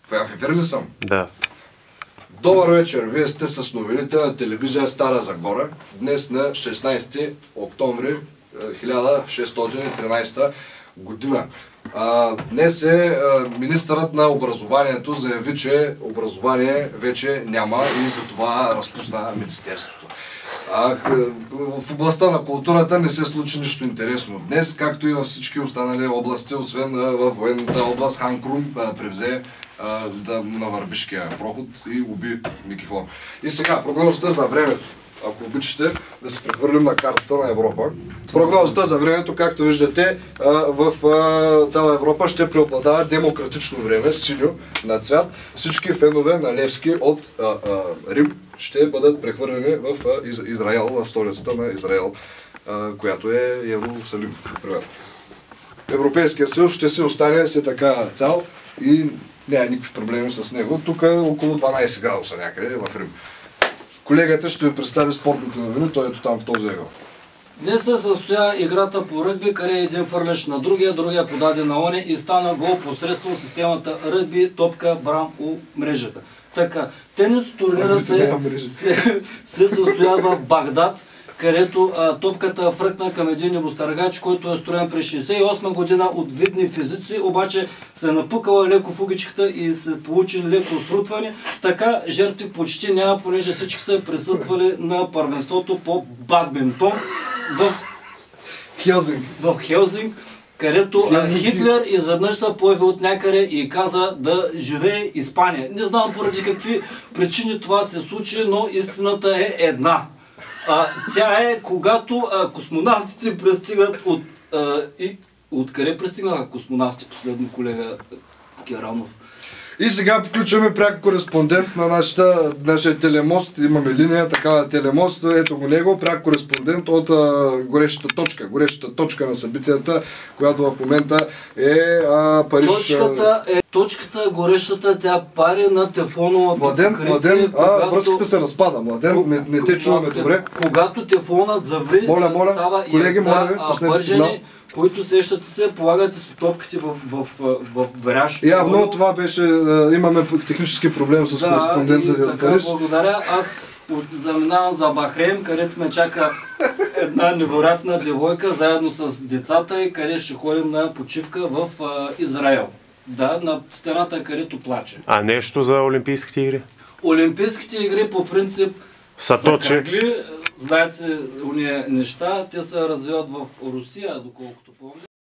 В ефир ли съм? Да. Добър вечер, вие сте с новините на телевизия Стара Загора. Днес на 16 октомври 1613 година. Днес министърът на образованието заяви, че образование вече няма и затова разпусна министерството. В областта на културата не се случи нищо интересно днес, както и във всички останали области, освен във военната област. Хан Крум превзе на Върбишкия проход и уби Микифор. И сега, прогнозата за времето. Ако обичате да се прехвърлим на картата на Европа. Прогнозата за времето, както виждате, в цяла Европа ще преобладава демократично време, синьо на цвят. Всички фенове на Левски от Рим ще бъдат прехвърлени в Израел, в столицата на Израел, която е Йерусалим, например. Европейския съюз ще се остане си така цял и няма никакви проблеми с него. Тук е около 12 градуса някъде в Рим. Колегата ще ви представи спортните новини, той ето там в този ъгъл. Днес се състоя играта по ръгби, къде един фърляш на другия подаде на оне и стана гол посредством системата ръгби, топка, брам у мрежата. Така, тенис турнира се състоя в Багдад, където топката фръкна към един небостъргач, който е строен през 1968 година от видни физици, обаче се е напукала леко фугичката и се получи леко срутване. Така жертви почти няма, понеже всички са присъствали на първенството по бадминтон в Хелзинк, където Хитлер изведнъж се появи от някъде и каза да живее Испания. Не знам поради какви причини това се случи, но истината е една. Тя е когато космонавтите пристигат от къде пристигнаха космонавти, последно колега Керанов? И сега включваме пряк кореспондент на нашия телемост. Имаме линия, такава телемост. Ето го него, пряк кореспондент от горещата точка на събитията, която в момента е Париж. Точката горещата, тя пари на тефлонова Младен, връзката се разпада. Младен, не те чуваме добре. Когато тефлонът заври, става колеги, пържени, които сещате се, полагате си топките в врящото. Явно това беше, имаме технически проблем с кореспондента в Париж. Благодаря. Аз заминавам за Бахрейн, където ме чака една невероятна девойка, заедно с децата и къде ще ходим на почивка в Израел. Да, на стената, където плаче. А нещо за Олимпийските игри? Олимпийските игри по принцип са кръгли. Знаете, уния неща, те се развиват в Русия, доколкото помня.